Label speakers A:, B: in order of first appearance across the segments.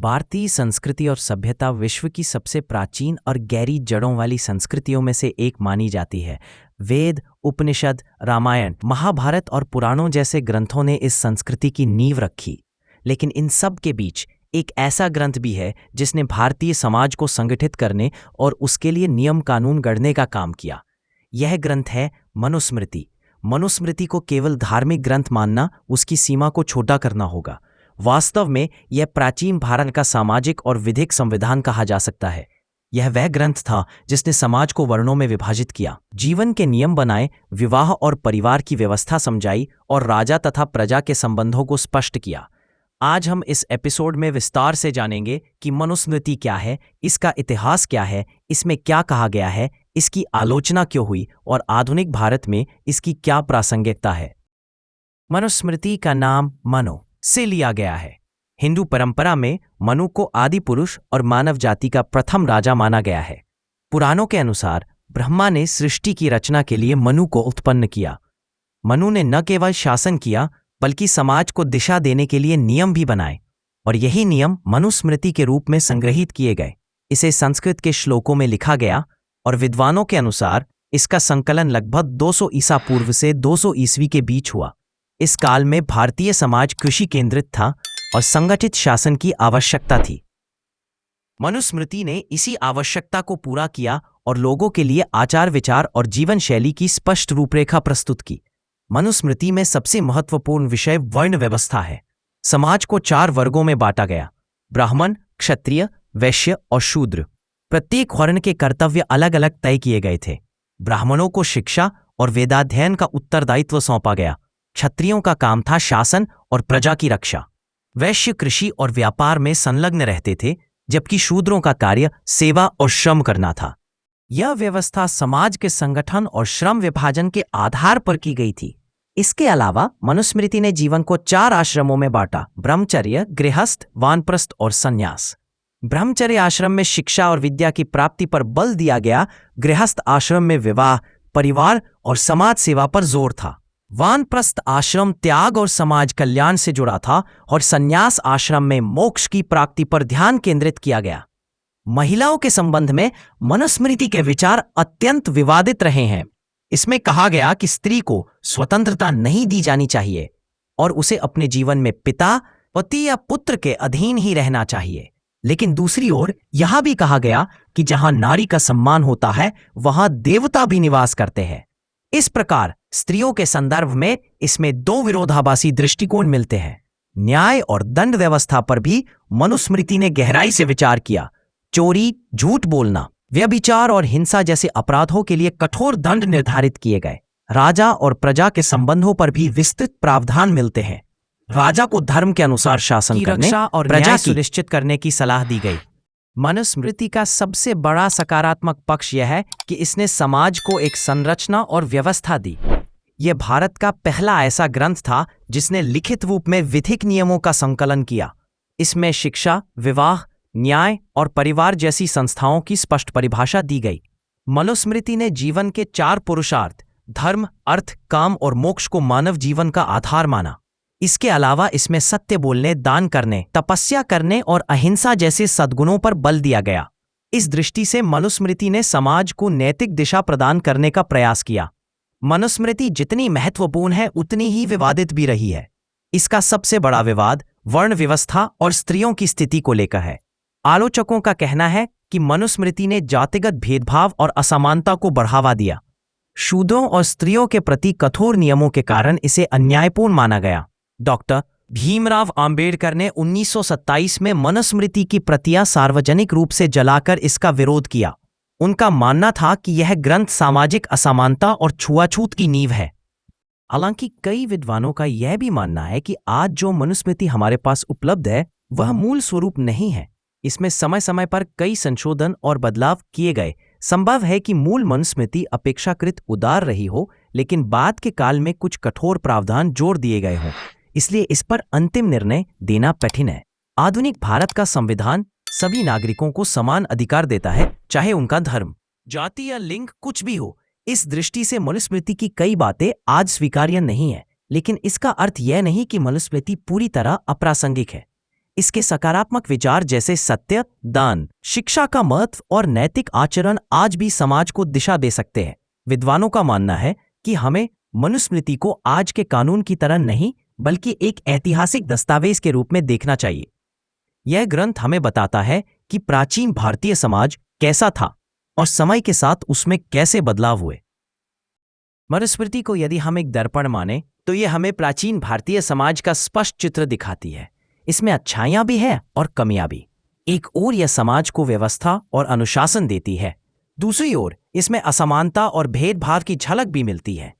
A: भारतीय संस्कृति और सभ्यता विश्व की सबसे प्राचीन और गहरी जड़ों वाली संस्कृतियों में से एक मानी जाती है। वेद, उपनिषद, रामायण, महाभारत और पुराणों जैसे ग्रंथों ने इस संस्कृति की नींव रखी। लेकिन इन सब के बीच एक ऐसा ग्रंथ भी है जिसने भारतीय समाज को संगठित करने और उसके लिए नियम कानून गढ़ने का काम किया। यह ग्रंथ है मनुस्मृति। मनुस्मृति को केवल धार्मिक ग्रंथ मानना उसकी सीमा को छोटा करना होगा। वास्तव में यह प्राचीन भारत का सामाजिक और विधिक संविधान कहा जा सकता है। यह वह ग्रंथ था जिसने समाज को वर्णों में विभाजित किया, जीवन के नियम बनाए, विवाह और परिवार की व्यवस्था समझाई और राजा तथा प्रजा के संबंधों को स्पष्ट किया। आज हम इस एपिसोड में विस्तार से जानेंगे कि मनुस्मृति क्या है, इसका इतिहास क्या है, इसमें क्या कहा गया है, इसकी आलोचना क्यों हुई और आधुनिक भारत में इसकी क्या प्रासंगिकता है। मनुस्मृति का नाम मनु से लिया गया है। हिंदू परंपरा में मनु को आदि पुरुष और मानव जाति का प्रथम राजा माना गया है। पुराणों के अनुसार ब्रह्मा ने सृष्टि की रचना के लिए मनु को उत्पन्न किया। मनु ने न केवल शासन किया बल्कि समाज को दिशा देने के लिए नियम भी बनाए और यही नियम मनुस्मृति के रूप में संग्रहित किए गए। इसे संस्कृत के श्लोकों में लिखा गया और विद्वानों के अनुसार इसका संकलन लगभग 200 ईसा पूर्व से 200 ईस्वी के बीच हुआ। इस काल में भारतीय समाज कृषि केंद्रित था और संगठित शासन की आवश्यकता थी। मनुस्मृति ने इसी आवश्यकता को पूरा किया और लोगों के लिए आचार विचार और जीवन शैली की स्पष्ट रूपरेखा प्रस्तुत की। मनुस्मृति में सबसे महत्वपूर्ण विषय वर्ण व्यवस्था है। समाज को 4 वर्गों में बांटा गया: ब्राह्मण, क्षत्रिय, वैश्य और शूद्र। प्रत्येक वर्ण के कर्तव्य अलग अलग तय किए गए थे। ब्राह्मणों को शिक्षा और वेदाध्ययन का उत्तरदायित्व सौंपा गया। क्षत्रियों का काम था शासन और प्रजा की रक्षा। वैश्य कृषि और व्यापार में संलग्न रहते थे, जबकि शूद्रों का कार्य सेवा और श्रम करना था। यह व्यवस्था समाज के संगठन और श्रम विभाजन के आधार पर की गई थी। इसके अलावा मनुस्मृति ने जीवन को 4 आश्रमों में बांटा: ब्रह्मचर्य, गृहस्थ, वानप्रस्थ और संन्यास। ब्रह्मचर्य आश्रम में शिक्षा और विद्या की प्राप्ति पर बल दिया गया। गृहस्थ आश्रम में विवाह, परिवार और समाज सेवा पर जोर था। वानप्रस्थ आश्रम त्याग और समाज कल्याण से जुड़ा था और संन्यास आश्रम में मोक्ष की प्राप्ति पर ध्यान केंद्रित किया गया। महिलाओं के संबंध में मनुस्मृति के विचार अत्यंत विवादित रहे हैं। इसमें कहा गया कि स्त्री को स्वतंत्रता नहीं दी जानी चाहिए और उसे अपने जीवन में पिता, पति या पुत्र के अधीन ही रहना चाहिए। लेकिन दूसरी ओर यह भी कहा गया कि जहां नारी का सम्मान होता है वहां देवता भी निवास करते हैं। इस प्रकार स्त्रियों के संदर्भ में इसमें 2 विरोधाभासी दृष्टिकोण मिलते हैं। न्याय और दंड व्यवस्था पर भी मनुस्मृति ने गहराई से विचार किया। चोरी, झूठ बोलना, व्यभिचार और हिंसा जैसे अपराधों के लिए कठोर दंड निर्धारित किए गए। राजा और प्रजा के संबंधों पर भी विस्तृत प्रावधान मिलते हैं। राजा को धर्म के अनुसार शासन करने और प्रजा सुनिश्चित करने की सलाह दी गई। मनुस्मृति का सबसे बड़ा सकारात्मक पक्ष यह है कि इसने समाज को एक संरचना और व्यवस्था दी। यह भारत का पहला ऐसा ग्रंथ था जिसने लिखित रूप में विधिक नियमों का संकलन किया। इसमें शिक्षा, विवाह, न्याय और परिवार जैसी संस्थाओं की स्पष्ट परिभाषा दी गई। मनुस्मृति ने जीवन के 4 पुरुषार्थ धर्म, अर्थ, काम और मोक्ष को मानव जीवन का आधार माना। इसके अलावा इसमें सत्य बोलने, दान करने, तपस्या करने और अहिंसा जैसे सद्गुणों पर बल दिया गया। इस दृष्टि से मनुस्मृति ने समाज को नैतिक दिशा प्रदान करने का प्रयास किया। मनुस्मृति जितनी महत्वपूर्ण है उतनी ही विवादित भी रही है। इसका सबसे बड़ा विवाद वर्ण व्यवस्था और स्त्रियों की स्थिति को लेकर है। आलोचकों का कहना है कि मनुस्मृति ने जातिगत भेदभाव और असमानता को बढ़ावा दिया। शूद्रों और स्त्रियों के प्रति कठोर नियमों के कारण इसे अन्यायपूर्ण माना गया। डॉक्टर भीमराव अंबेडकर ने 1927 में मनुस्मृति की प्रतियां सार्वजनिक रूप से जलाकर इसका विरोध किया। उनका मानना था कि यह ग्रंथ सामाजिक असमानता और छुआछूत की नींव है। हालांकि कई विद्वानों का यह भी मानना है कि आज जो मनुस्मृति हमारे पास उपलब्ध है वह मूल स्वरूप नहीं है। इसमें समय समय पर कई संशोधन और बदलाव किए गए। संभव है कि मूल मनुस्मृति अपेक्षाकृत उदार रही हो, लेकिन बाद के काल में कुछ कठोर प्रावधान जोड़ दिए गए हों। इसलिए इस पर अंतिम निर्णय देना कठिन है। आधुनिक भारत का संविधान सभी नागरिकों को समान अधिकार देता है, चाहे उनका धर्म, जाति या लिंग कुछ भी हो। इस दृष्टि से मनुस्मृति की कई बातें आज स्वीकार्य नहीं है, लेकिन इसका अर्थ यह नहीं कि मनुस्मृति पूरी तरह अप्रासंगिक है। इसके सकारात्मक विचार जैसे सत्य, दान, शिक्षा का महत्व और नैतिक आचरण आज भी समाज को दिशा दे सकते हैं। विद्वानों का मानना है कि हमें मनुस्मृति को आज के कानून की तरह नहीं बल्कि एक ऐतिहासिक दस्तावेज के रूप में देखना चाहिए। यह ग्रंथ हमें बताता है कि प्राचीन भारतीय समाज कैसा था और समय के साथ उसमें कैसे बदलाव हुए। मनुस्मृति को यदि हम एक दर्पण माने तो यह हमें प्राचीन भारतीय समाज का स्पष्ट चित्र दिखाती है। इसमें अच्छाइयां भी हैं और कमियां भी। एक ओर यह समाज को व्यवस्था और अनुशासन देती है, दूसरी ओर इसमें असमानता और भेदभाव की झलक भी मिलती है।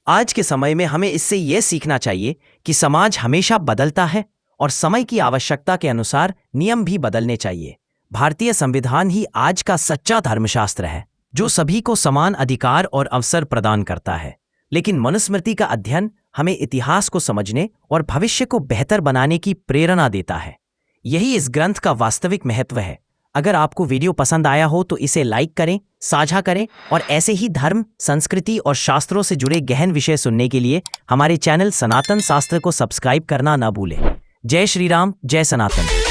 A: आज के समय में हमें इससे यह सीखना चाहिए कि समाज हमेशा बदलता है और समय की आवश्यकता के अनुसार नियम भी बदलने चाहिए। भारतीय संविधान ही आज का सच्चा धर्मशास्त्र है, जो सभी को समान अधिकार और अवसर प्रदान करता है। लेकिन मनुस्मृति का अध्ययन हमें इतिहास को समझने और भविष्य को बेहतर बनाने की प्रेरणा देता है। यही इस ग्रंथ का वास्तविक महत्व है। अगर आपको वीडियो पसंद आया हो तो इसे लाइक करें, साझा करें और ऐसे ही धर्म, संस्कृति और शास्त्रों से जुड़े गहन विषय सुनने के लिए हमारे चैनल सनातन शास्त्र को सब्सक्राइब करना न भूलें। जय श्री राम, जय सनातन।